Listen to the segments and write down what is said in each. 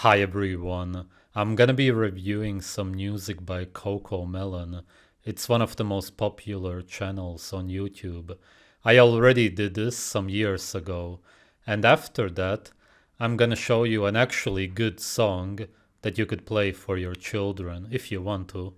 Hi everyone. I'm gonna be reviewing some music by Cocomelon. It's one of the most popular channels on YouTube. I already did this some years ago, and after that, I'm gonna show you an actually good song that you could play for your children if you want to.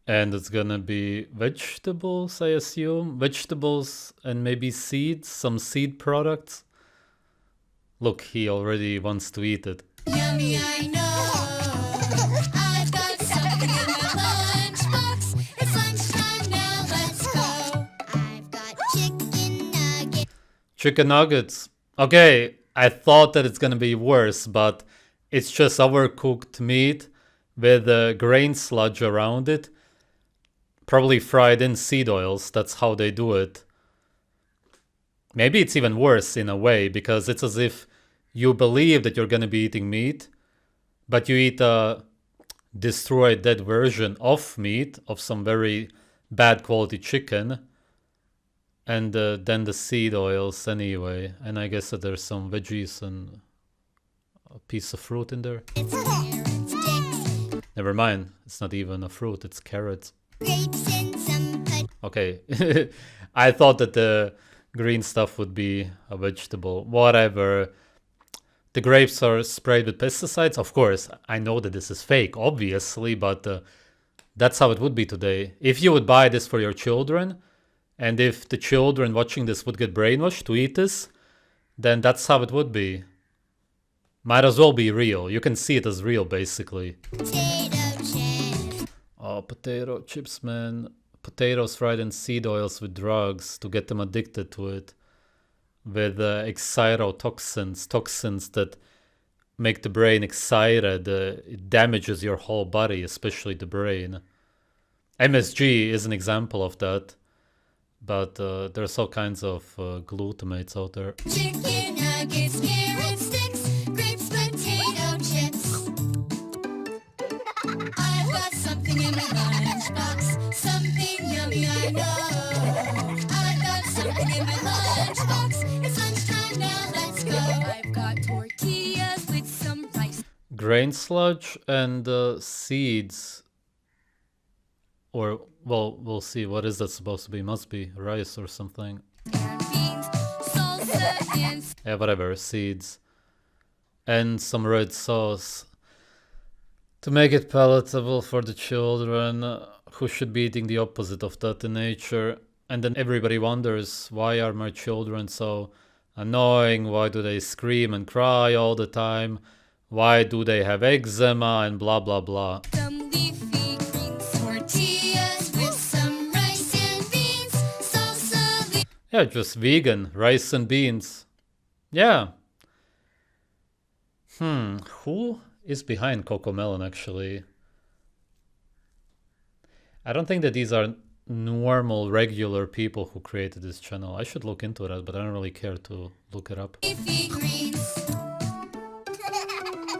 And it's gonna be vegetables, I assume. Vegetables and maybe seeds, some seed products. Look, he already wants to eat it. Yummy, I know. I've got something in my lunchbox. It's lunchtime now, let's go. I've got chicken nuggets. Chicken nuggets. Okay, I thought that it's gonna be worse, but it's just overcooked meat with grain sludge around it. Probably fried in seed oils, that's how they do it. Maybe it's even worse in a way, because it's as if you believe that you're gonna be eating meat, but you eat a destroyed dead version of meat, of some very bad quality chicken, and then the seed oils anyway. And I guess that there's some veggies and a piece of fruit in there. Never mind, it's not even a fruit, it's carrots. Okay, I thought that the green stuff would be a vegetable. Whatever. The grapes are sprayed with pesticides. Of course, I know that this is fake, obviously, but that's how it would be today. If you would buy this for your children, and if the children watching this would get brainwashed to eat this, then that's how it would be. Might as well be real. You can see it as real, basically. Oh, potato chips, man. Potatoes fried in seed oils with drugs to get them addicted to it. With excitotoxins, toxins that make the brain excited. It damages your whole body, especially the brain. MSG is an example of that. But there's all kinds of glutamates out there. Chicken nuggets, carrot sticks, grapes, potato chips. I've got something in my lunchbox, something yummy, I know. I've got something in my lunchbox. It's lunchtime now, let's go. I've got tortillas with some rice. Grain sludge and seeds. Or, well, we'll see. What is that supposed to be? Must be rice or something. And beans, salsa, and Yeah, whatever. Seeds. And some red sauce. To make it palatable for the children, who should be eating the opposite of that in nature. And then everybody wonders, why are my children so annoying? Why do they scream and cry all the time? Why do they have eczema and blah blah blah? some leafy greens. Tortillas with some rice and beans, salsa. Yeah, just vegan, rice and beans. Yeah. Who is behind Cocomelon actually? I don't think that these are normal, regular people who created this channel. I should look into that, but I don't really care to look it up. Leafy greens.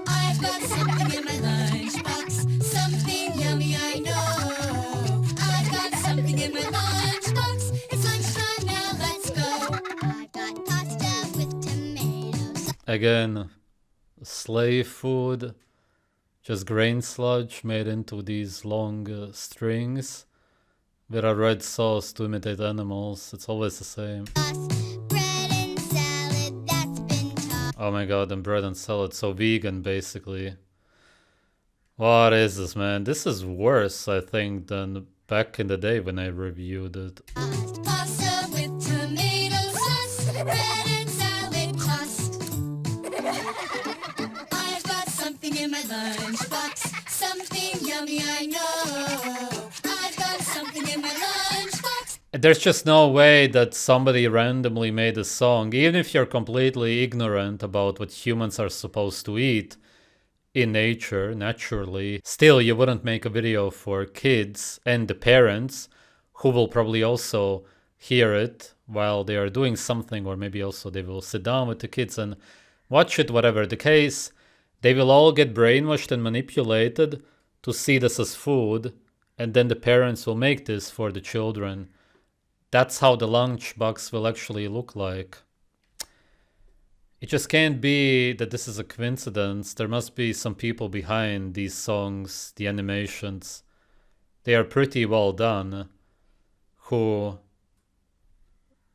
I've got something in my lunchbox, something yummy, I know. I've got something in my lunchbox. It's lunchtime now, let's go. I've got pasta with tomatoes. Again, slave food, just grain sludge made into these long strings with a red sauce to imitate animals. It's always the same. Bread and salad that's been tossed. Oh my god, and bread and salad, so vegan basically. What is this, man? This is worse, I think, than back in the day when I reviewed it. Pasta with tomato sauce, bread and salad tossed. I've got something in my lunchbox, something yummy, I know. I've got something in my lunchbox. There's just no way that somebody randomly made a song, even if you're completely ignorant about what humans are supposed to eat in nature, naturally. Still, you wouldn't make a video for kids and the parents, who will probably also hear it while they are doing something, or maybe also they will sit down with the kids and watch it, whatever the case. They will all get brainwashed and manipulated to see this as food, and then the parents will make this for the children. That's how the lunchbox will actually look like. It just can't be that this is a coincidence. There must be some people behind these songs, the animations. They are pretty well done, who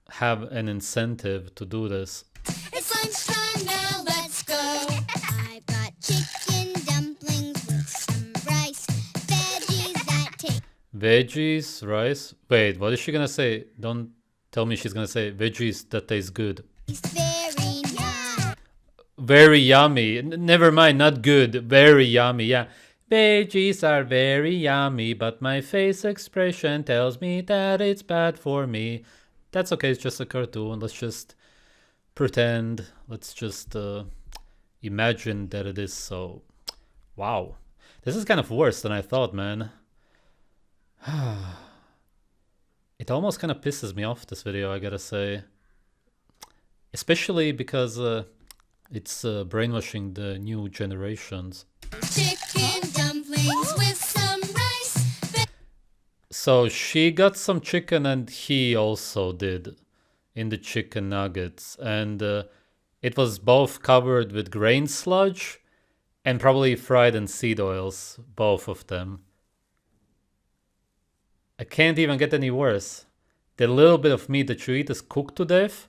have an incentive to do this. It's lunchtime now, let's go. I've got chicken dumplings with some rice, veggies that taste Veggies, rice. Wait, what is she gonna say? Don't tell me she's gonna say veggies that taste good. very nice. Very yummy. Never mind, not good. Very yummy, yeah. Veggies are very yummy, but my face expression tells me that it's bad for me. That's okay, it's just a cartoon. Let's just pretend. Let's just imagine that it is so. Wow. This is kind of worse than I thought, man. It almost kind of pisses me off, this video, I gotta say. Especially because it's brainwashing the new generations. Chicken dumplings with some rice. So she got some chicken and he also did in the chicken nuggets. And it was both covered with grain sludge and probably fried in seed oils, both of them. I can't even get any worse. The little bit of meat that you eat is cooked to death,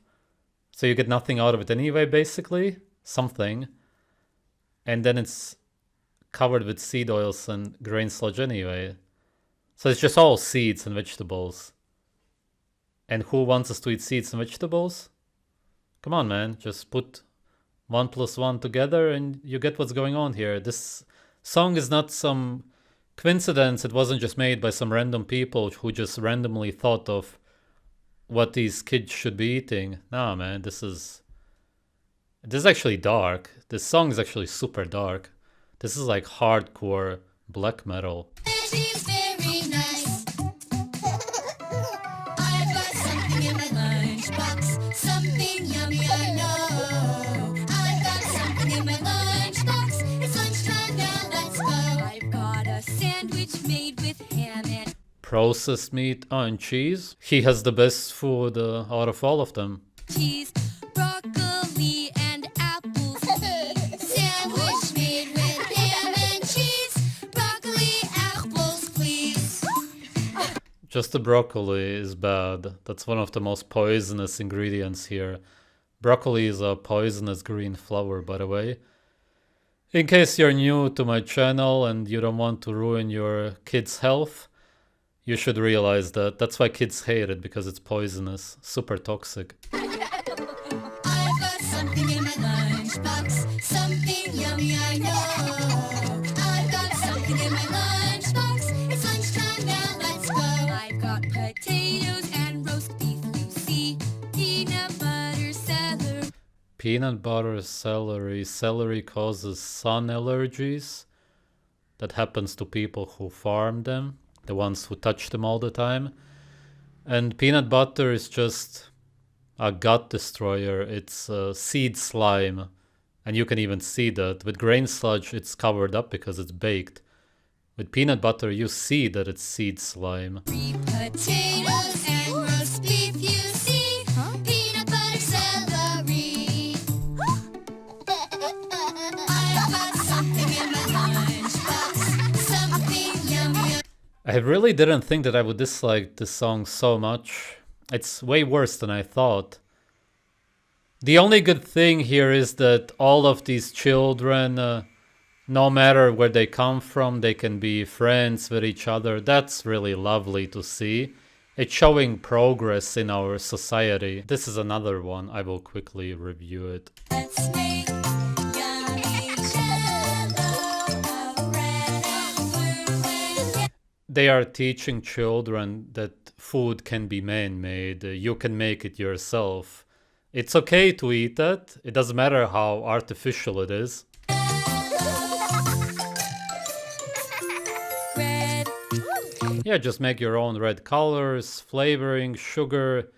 so you get nothing out of it anyway, basically. Something. And then it's covered with seed oils and grain sludge anyway. So it's just all seeds and vegetables. And who wants us to eat seeds and vegetables? Come on, man. Just put 1 + 1 together and you get what's going on here. This song is not some coincidence. It wasn't just made by some random people who just randomly thought of what these kids should be eating. Nah, man, this is actually dark. This song is actually super dark. This is like hardcore black metal. Veggies very nice. I've got something in my lunchbox, something yummy I know. I've got something in my lunchbox. It's lunchtime now, let's go. I've got a sandwich made with ham and Processed meat and cheese. He has the best food out of all of them. cheese, broccoli and apples. Sandwich made with ham and cheese, broccoli, apples, please. Just the broccoli is bad. That's one of the most poisonous ingredients here. Broccoli is a poisonous green flower, by the way. In case you're new to my channel and you don't want to ruin your kids' health, you should realize that. That's why kids hate it, because it's poisonous, super toxic. I've got something in my lunchbox, something yummy I know. I've got something in my lunchbox, it's lunchtime now, let's go. I've got potatoes and roast beef, you see, peanut butter, celery. Peanut butter, celery. Celery causes sun allergies. That happens to people who farm them, the ones who touch them all the time. And peanut butter is just a gut destroyer. It's seed slime. And you can even see that. With grain sludge, it's covered up because it's baked. With peanut butter, you see that it's seed slime. Potatoes and roast beef, you see, peanut butter, celery. I've got something in my lunchbox, something yummy. I really didn't think that I would dislike this song so much. It's way worse than I thought. The only good thing here is that all of these children, no matter where they come from, they can be friends with each other. That's really lovely to see. It's showing progress in our society. This is another one. I will quickly review it. Let's make yummy jello of red and blue and yellow. They are teaching children that food can be man-made. You can make it yourself. It's okay to eat that. It doesn't matter how artificial it is. Red. Yeah, just make your own red colors, flavoring, sugar,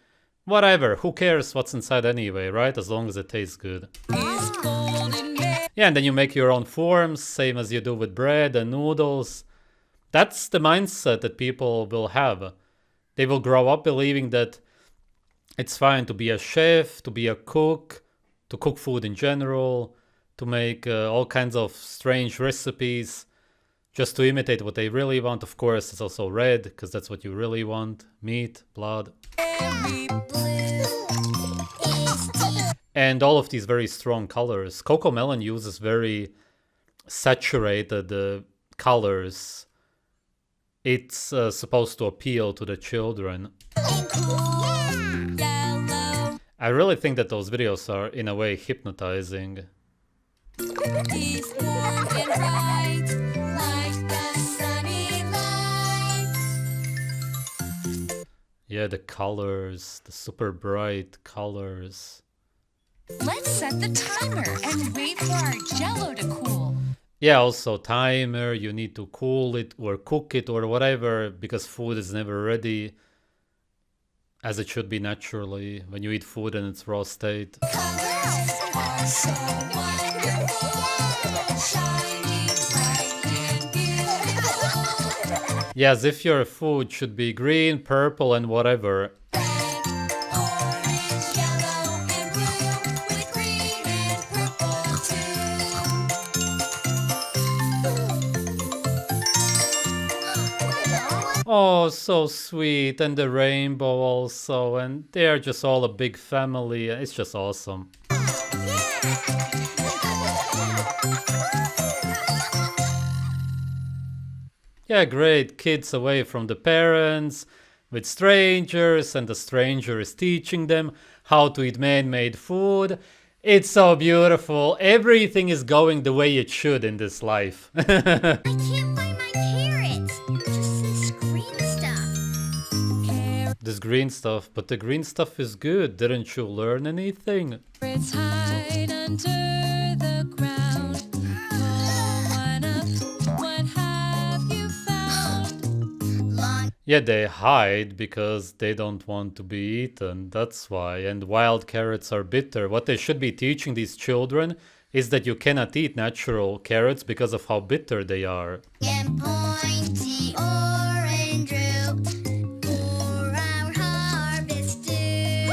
Whatever, who cares what's inside anyway, right? As long as it tastes good. Yeah, and then you make your own forms, same as you do with bread and noodles. That's the mindset that people will have. They will grow up believing that it's fine to be a chef, to be a cook, to cook food in general, to make all kinds of strange recipes, just to imitate what they really want. Of course, it's also red, because that's what you really want. Meat, blood. And all of these very strong colors. Cocomelon uses very saturated colors. It's supposed to appeal to the children. I really think that those videos are, in a way, hypnotizing. Yeah, the colors, the super bright colors. Let's set the timer and wait for our jello to cool. Yeah, also timer, you need to cool it or cook it or whatever, because food is never ready as it should be naturally when you eat food in its raw state. Colors are so wonderful, shining bright and beautiful. Yeah, as if your food should be green, purple, and whatever. Orange, yellow, and blue, with green and purple too. Oh, so sweet. And the rainbow also. And they're just all a big family. It's just awesome. Yeah, great. Kids away from the parents, with strangers, and the stranger is teaching them how to eat man-made food. It's so beautiful. Everything is going the way it should in this life. I can't find my carrots. Just this green stuff. This green stuff, but the green stuff is good. Didn't you learn anything? Carrots hide under the ground. Pull one up. What have you found? Yeah, they hide because they don't want to be eaten. That's why. And wild carrots are bitter. What they should be teaching these children is that you cannot eat natural carrots because of how bitter they are. And pointy orange root for our harvest due.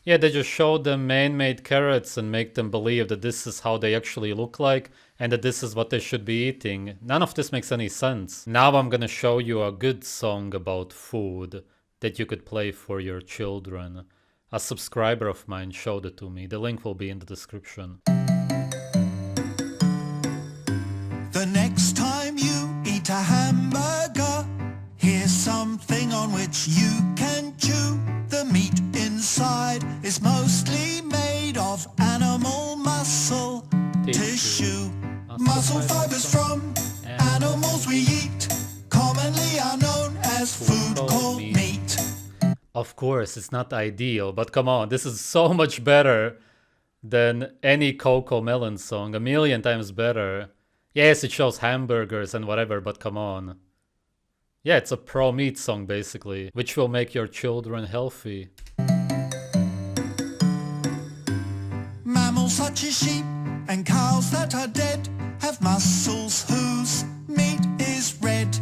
Yeah, they just show them man-made carrots and make them believe that this is how they actually look like and that this is what they should be eating. None of this makes any sense. Now I'm gonna show you a good song about food that you could play for your children. A subscriber of mine showed it to me. The link will be in the description. The next time you eat a hamburger, here's something on which you can chew. The meat inside is mostly made of animal muscle tissue. Muscle fibers from animals we eat commonly are known as food called meat. Of course, it's not ideal, but come on, this is so much better than any Cocomelon song. A million times better. Yes, it shows hamburgers and whatever, but come on. Yeah, it's a pro-meat song, basically, which will make your children healthy. Mammals such as sheep and cows that are dead have muscles whose meat is red,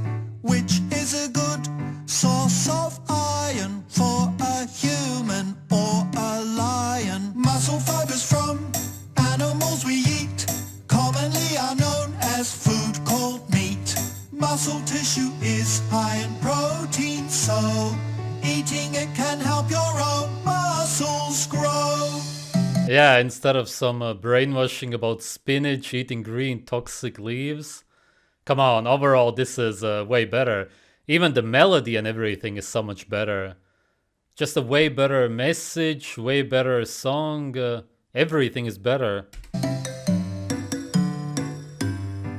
which is a good source of iron for a human or a lion. Muscle fibers from animals we eat commonly are known as food called meat. Muscle tissue is high in protein, so eating it can help your own muscles grow. Yeah, instead of some brainwashing about spinach eating green toxic leaves. Come on, overall this is way better. Even the melody and everything is so much better. Just a way better message, way better song. Everything is better.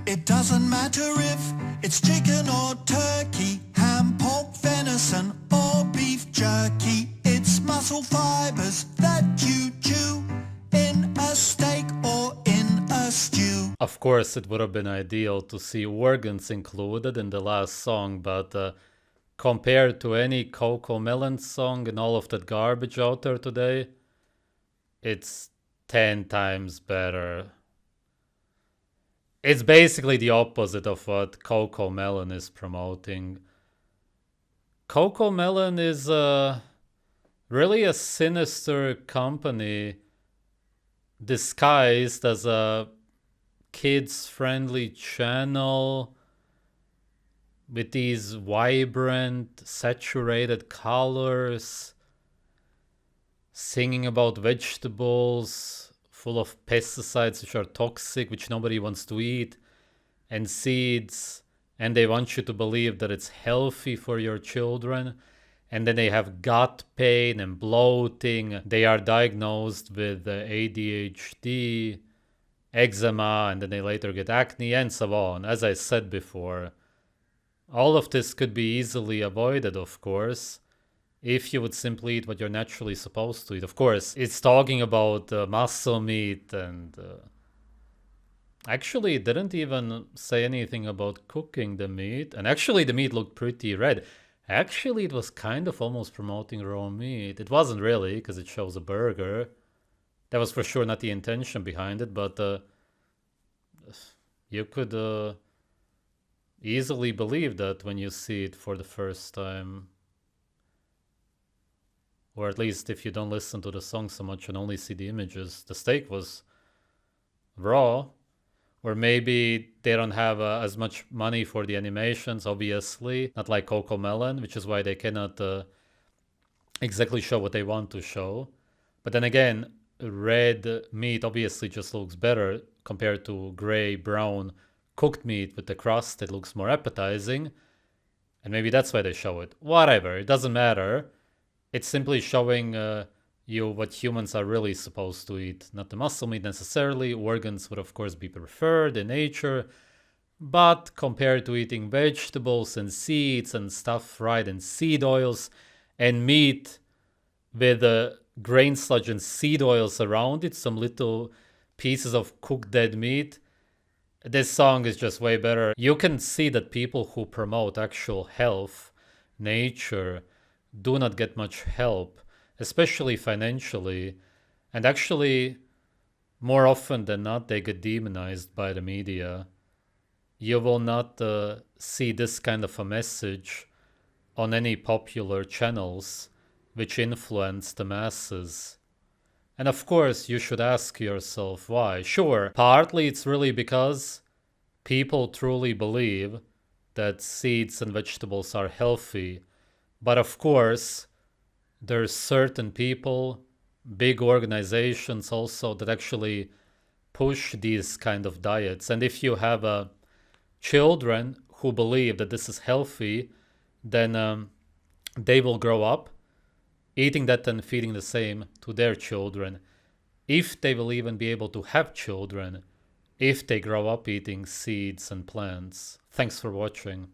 It doesn't matter if it's chicken or turkey, ham, pork, venison or beef jerky. It's muscle fibers that you chew in a steak or in a stew. Of course, it would have been ideal to see organs included in the last song, but compared to any Cocomelon song and all of that garbage out there today, it's 10 times better. It's basically the opposite of what Cocomelon is promoting. Cocomelon is really a sinister company disguised as a kids-friendly channel with these vibrant, saturated colors, singing about vegetables full of pesticides which are toxic, which nobody wants to eat, and seeds, and they want you to believe that it's healthy for your children. And then they have gut pain and bloating. They are diagnosed with ADHD, eczema, and then they later get acne, and so on. As I said before, all of this could be easily avoided, of course, if you would simply eat what you're naturally supposed to eat. Of course, it's talking about muscle meat, and actually it didn't even say anything about cooking the meat. And actually the meat looked pretty red. Actually, it was kind of almost promoting raw meat. It wasn't really, because it shows a burger. That was for sure not the intention behind it, but you could easily believe that when you see it for the first time. Or at least if you don't listen to the song so much and only see the images. The steak was raw. Or maybe they don't have as much money for the animations, obviously. Not like Cocomelon, which is why they cannot exactly show what they want to show. But then again, red meat obviously just looks better compared to gray, brown, cooked meat with the crust. It looks more appetizing. And maybe that's why they show it. Whatever, it doesn't matter. It's simply showing you what humans are really supposed to eat. Not the muscle meat necessarily. Organs would of course be preferred in nature. But compared to eating vegetables and seeds and stuff fried in seed oils and meat with grain sludge and seed oils around it, some little pieces of cooked dead meat, this song is just way better. You can see that people who promote actual health, nature, do not get much help, especially financially. And actually, more often than not, they get demonized by the media. You will not see this kind of a message on any popular channels which influence the masses. And of course, you should ask yourself why. Sure, partly it's really because people truly believe that seeds and vegetables are healthy. But of course, there's certain people, big organizations also, that actually push these kind of diets. And if you have children who believe that this is healthy, then they will grow up eating that and feeding the same to their children, if they will even be able to have children, if they grow up eating seeds and plants. Thanks for watching.